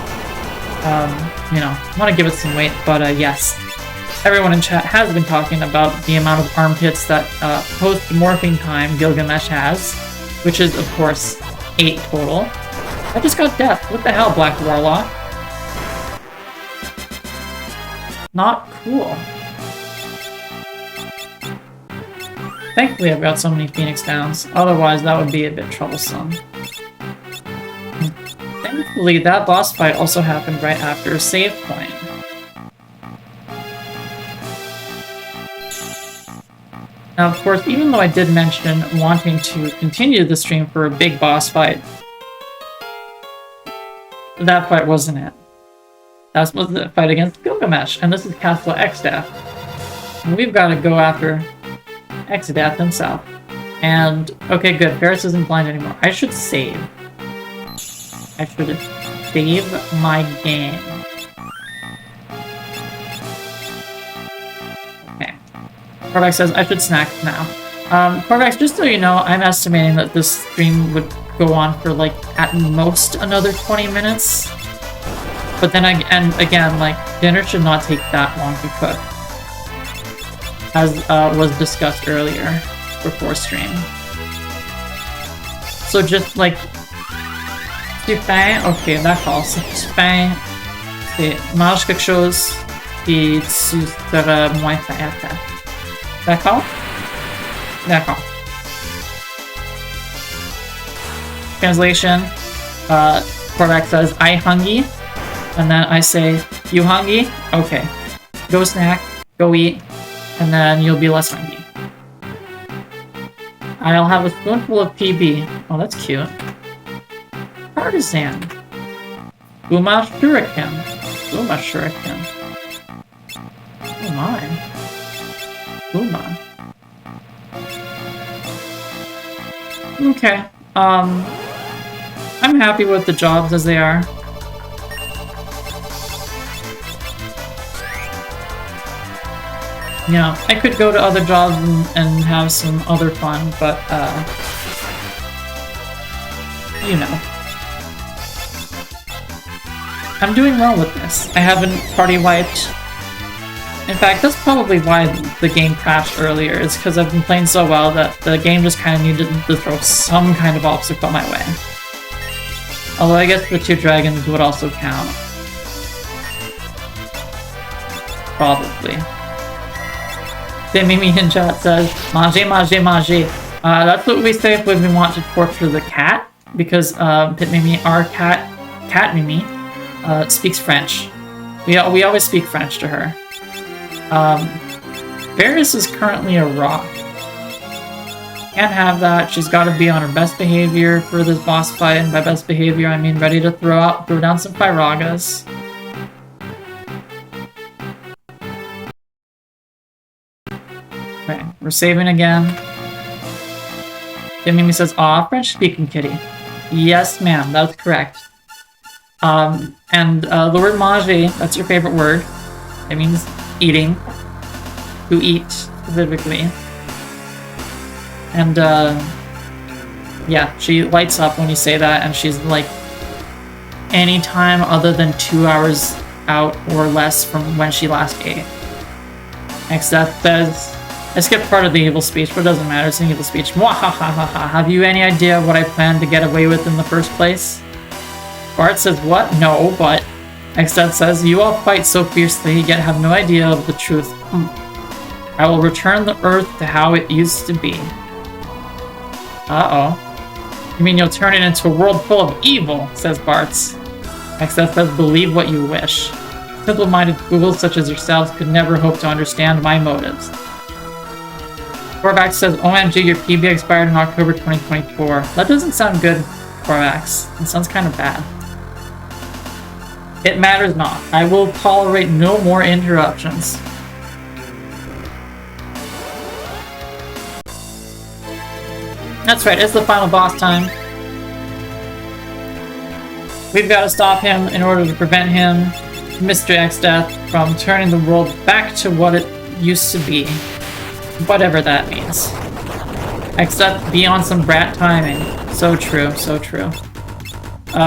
You know, I want to give it some weight, but yes. Everyone in chat has been talking about the amount of armpits that post-morphing time Gilgamesh has, which is, of course, 8 total. I just got death. What the hell, Black Warlock? Not cool. Thankfully, I've got so many Phoenix Downs. Otherwise, that would be a bit troublesome. Thankfully, that boss fight also happened right after a save point. Now, of course, even though I did mention wanting to continue the stream for a big boss fight, that fight wasn't it. That was the fight against Gilgamesh, and this is Castle Exdeath. And we've got to go after Exdeath himself. And, okay, good, Ferris isn't blind anymore. I should save. I should save my game. Okay. Corvax says I should snack now. Corvax, just so you know, I'm estimating that this stream would go on for, like, at most another 20 minutes. But then, again, like, dinner should not take that long to cook. As was discussed earlier before stream. So just like du pain, ok, d'accord. C'est du pain. C'est mange quelque chose et tu seras moins faim. D'accord? D'accord. Translation. Corvax says, I hungry. And then I say, you hungry? Okay. Go snack. Go eat. And then you'll be less hungry. I'll have a spoonful of PB. Oh, that's cute. Partisan. Uma Shuriken. Uma Shuriken. Oh my. Uma. Okay. I'm happy with the jobs as they are. You know, I could go to other jobs and have some other fun, but, you know. I'm doing well with this. I haven't party wiped. In fact, that's probably why the game crashed earlier, is because I've been playing so well that the game just kind of needed to throw some kind of obstacle my way. Although I guess the 2 dragons would also count. Probably. Mimi in chat says, manger, manger, manger. That's what we say when we want to torture the cat, because Mimi, our cat Mimi, speaks French. We always speak French to her. Varys is currently a rock. Can't have that. She's got to be on her best behavior for this boss fight, and by best behavior I mean ready to throw down some Pyragas. Okay, we're saving again. Mimi says, aw, French-speaking kitty. Yes, ma'am, that's correct. And the word manger, that's your favorite word. It means eating. To eat, specifically. And, yeah, she lights up when you say that, and she's like, any time other than 2 hours out or less from when she last ate. Exdeath says, I skipped part of the evil speech, but it doesn't matter, it's an evil speech. Mwahahaha, have you any idea what I planned to get away with in the first place? Bart says, what? No, but... Exdeath says, you all fight so fiercely, yet have no idea of the truth. I will return the Earth to how it used to be. Uh-oh. You mean you'll turn it into a world full of evil, says Bartz. Exdeath says, believe what you wish. Simple-minded fools such as yourselves could never hope to understand my motives. Korvax says, OMG, your PB expired in October 2024. That doesn't sound good, Korvax. It sounds kind of bad. It matters not. I will tolerate no more interruptions. That's right, it's the final boss time. We've got to stop him in order to prevent him, Mr. Exdeath, from turning the world back to what it used to be. Whatever that means. Exdeath, be on some brat timing. So true, so true.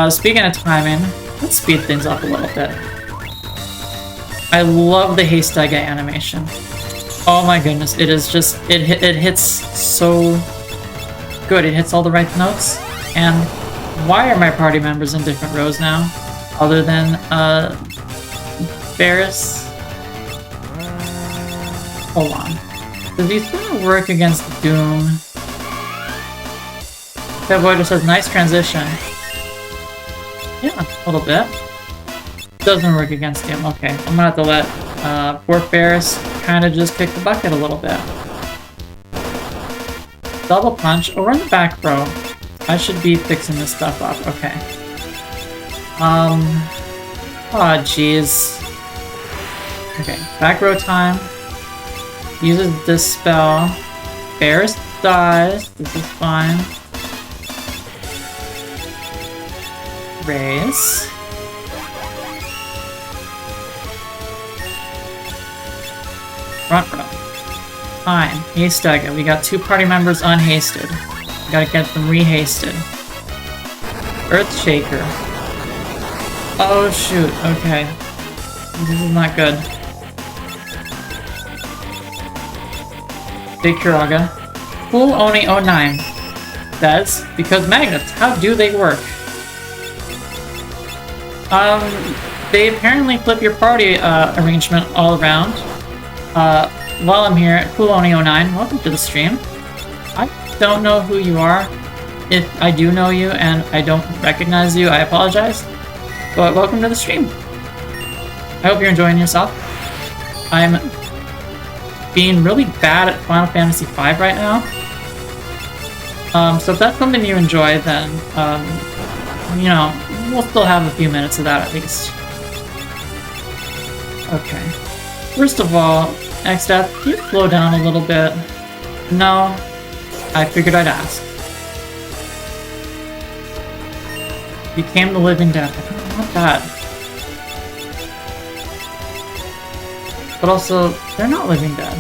Speaking of timing, let's speed things up a little bit. I love the Haystack animation. Oh my goodness, it is just, it hits so good. It hits all the right notes. And why are my party members in different rows now? Other than, Ferris? Hold on. Does he's gonna work against Doom? That boy just says, nice transition. Yeah, a little bit. Doesn't work against him. Okay, I'm gonna have to let poor Ferris kind of just kick the bucket a little bit. Double punch. Oh, we're in the back row. I should be fixing this stuff up. Okay. Oh, jeez. Okay, back row time. Uses this spell. Ferris dies. This is fine. Raise. Front row. Fine. Haystack. We got 2 party members unhasted. We gotta get them rehasted. Earthshaker. Oh shoot, okay. This is not good. Big Kiraga. Cool Oni 09 says, because magnets, how do they work? They apparently flip your party arrangement all around. While I'm here, Cool Oni 09, welcome to the stream. I don't know who you are. If I do know you and I don't recognize you, I apologize. But welcome to the stream. I hope you're enjoying yourself. I'm being really bad at Final Fantasy V right now. So if that's something you enjoy, then, you know, we'll still have a few minutes of that at least. Okay. First of all, Exdeath, can you slow down a little bit? No, I figured I'd ask. Became the living dead. I don't want that. But also, they're not living dead.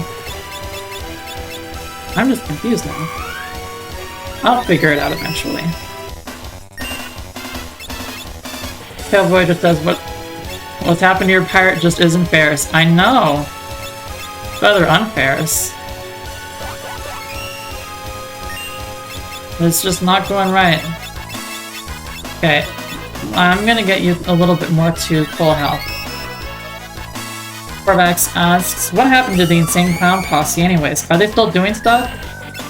I'm just confused now. I'll figure it out eventually. Cowboy just says, what's happened to your pirate just isn't Ferris. I know! It's rather unFerris. It's just not going right. Okay, I'm gonna get you a little bit more to full health. Korvax asks, what happened to the Insane Clown Posse anyways? Are they still doing stuff?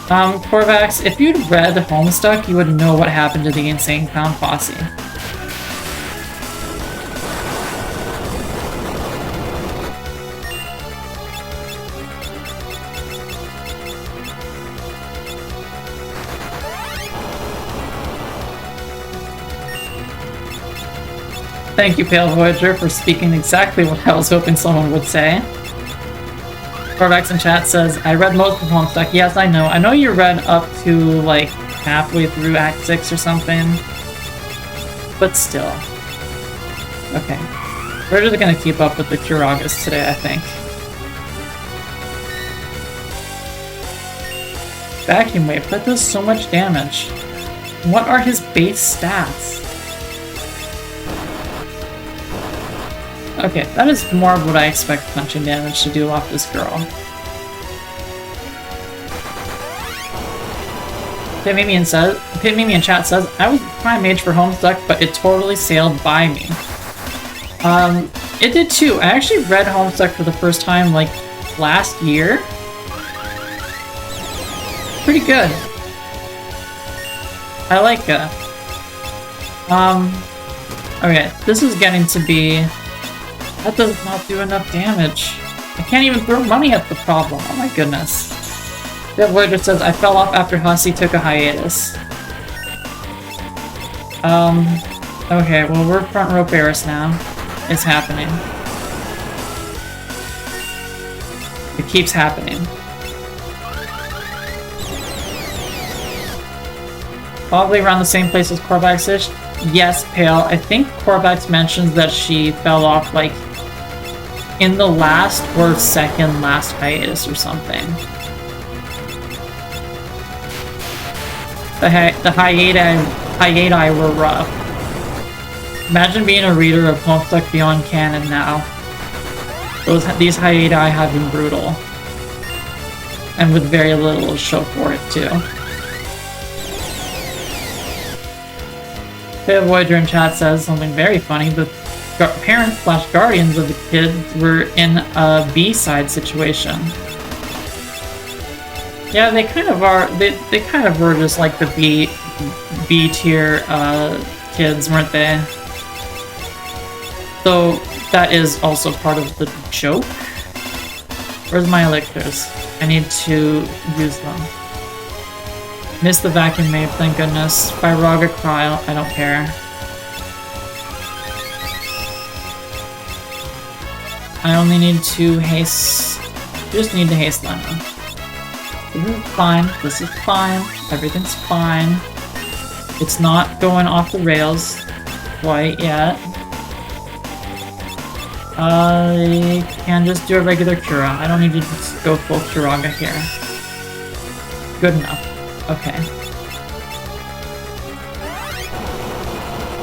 Korvax, if you'd read Homestuck, you would know what happened to the Insane Clown Posse. Thank you, Pale Voyager, for speaking exactly what I was hoping someone would say. Korvax in chat says, I read most of Homestuck. Yes, I know. I know you read up to, like, halfway through Act 6 or something. But still. Okay. We're just gonna keep up with the Kiragas today, I think. Vacuum Wave. That does so much damage. What are his base stats? Okay, that is more of what I expect punching damage to do off this girl. Pitmimi in chat says, I was prime mage for Homestuck, but it totally sailed by me. It did too. I actually read Homestuck for the first time, like, last year. pretty good. I like it. Okay, this is getting to be... That does not do enough damage. I can't even throw money at the problem. Oh my goodness. The Voyager says, I fell off after Hussey took a hiatus. Okay, well we're front row Barris now. It's happening. It keeps happening. Probably around the same place as Korvax-ish. Yes, Pale. I think Korvax mentions that she fell off, like, in the last or second last hiatus or something. The hiati were rough. Imagine being a reader of Homestuck Beyond Canon now. These hiati have been brutal. And with very little to show for it, too. Pale Voyager in chat says something very funny. The parents / guardians of the kids were in a B-side situation. Yeah, they kind of are. They kind of were just like the B tier kids, weren't they? So that is also part of the joke. Where's my elixirs? I need to use them. Missed the vacuum mape, thank goodness. Byraga Cryle, I don't care. I only need to haste... Just need to haste Lena. This is fine, this is fine, everything's fine. It's not going off the rails quite yet. I can just do a regular Cura. I don't need to just go full Curaga here. Good enough. Okay.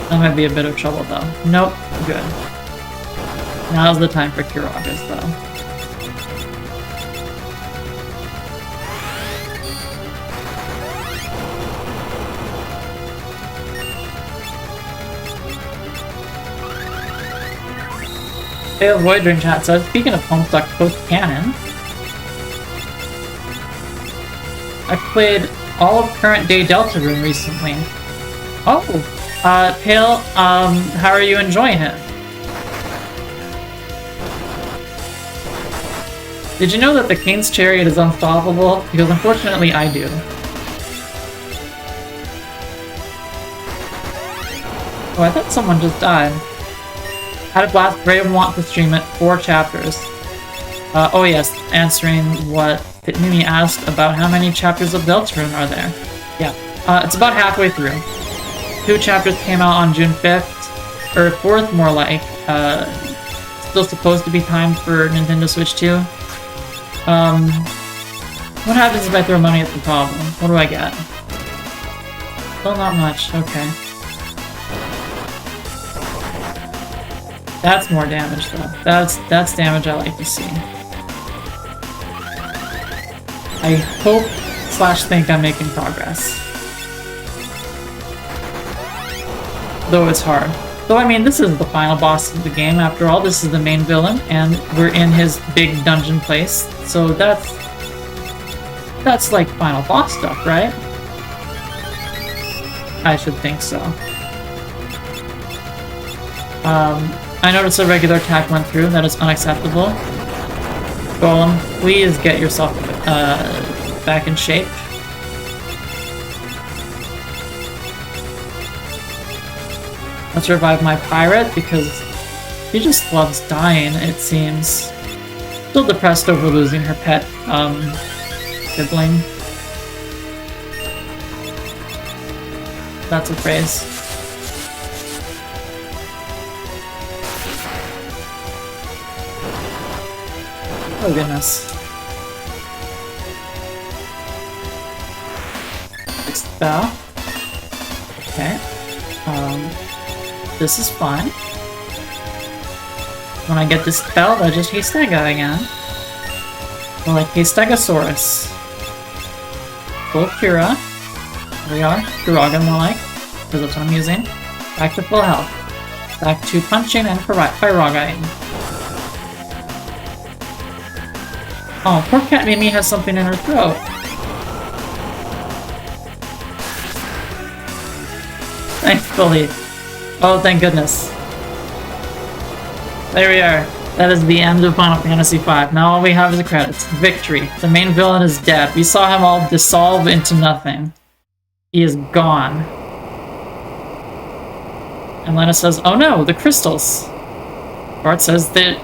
That might be a bit of trouble though. Nope, good. Now's the time for Curagas though. Pale Voyager in chat says, speaking of Homestuck post-canon, I played all of current day Deltarune recently. Oh, Pale, how are you enjoying it? Did you know that the King's Chariot is unstoppable? Because unfortunately I do. Oh, I thought someone just died. Had a blast, Brave want to stream it, 4 chapters. Oh yes, answering what Mimi asked about how many chapters of Deltarune are there. Yeah, it's about halfway through. 2 chapters came out on June 5th, or 4th more like. Still supposed to be timed for Nintendo Switch 2. What happens if I throw money at the problem? What do I get? Still not much, okay. That's more damage though. That's damage I like to see. I hope / think I'm making progress. Though it's hard. Though I mean, this is the final boss of the game after all. This is the main villain, and we're in his big dungeon place. So that's like final boss stuff, right? I should think so. I noticed a regular attack went through. That is unacceptable. Golem, please get yourself back in shape. Let's revive my pirate because he just loves dying, it seems. Still depressed over losing her pet sibling. That's a phrase. Oh goodness. Spell. Okay. This is fine. When I get this spell, I just Hastega again. Or like Hastegosaurus. Full Cura. There we are. Curaga more like. Because that's what I'm using. Back to full health. Back to punching and Pyrogaing. Oh, poor cat Mimi has something in her throat. Thankfully. Oh, thank goodness. There we are. That is the end of Final Fantasy V. Now all we have is the credits. Victory. The main villain is dead. We saw him all dissolve into nothing. He is gone. And Lena says, oh no, the crystals. Bart says that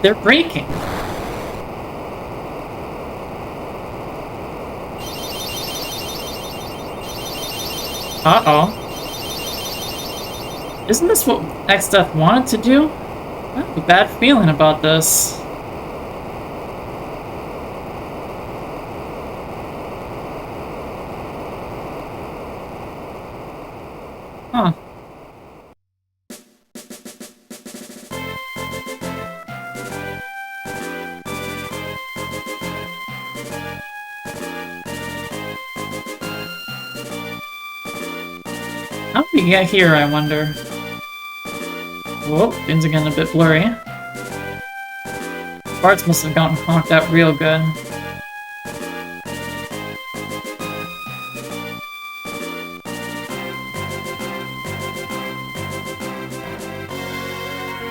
they're breaking. Uh-oh. Isn't this what Exdeath wanted to do? I have a bad feeling about this. Huh. How did we get here, I wonder? Whoop, things are getting a bit blurry. Parts must have gotten honked out real good.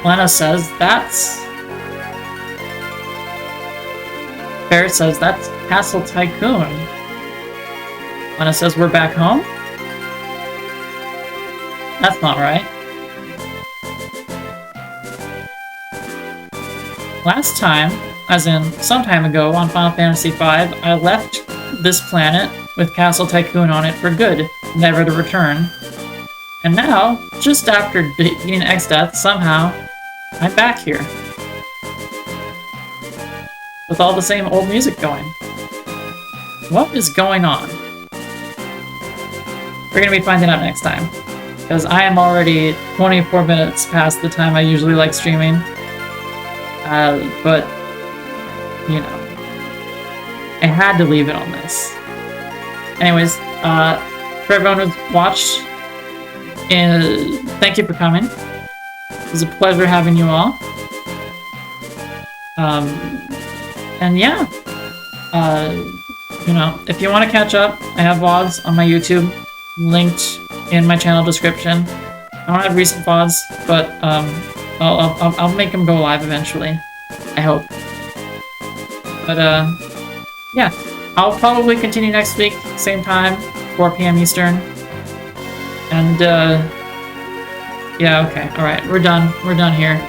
Lena says that's... Barrett says that's Castle Tycoon. Lena says we're back home? That's not right. Last time, as in some time ago on Final Fantasy V, I left this planet with Castle Tycoon on it for good, never to return. And now, just after beating Exdeath, somehow, I'm back here. With all the same old music going. What is going on? We're gonna be finding out next time. Because I am already 24 minutes past the time I usually like streaming. But, you know, I had to leave it on this. Anyways, for everyone who's watched, thank you for coming. It was a pleasure having you all. And yeah, you know, if you want to catch up, I have VODs on my YouTube, linked in my channel description. I don't have recent VODs, but I'll make them go live eventually. I hope. But yeah, I'll probably continue next week, same time, 4 p.m. Eastern. And yeah, okay, all right, we're done. We're done here.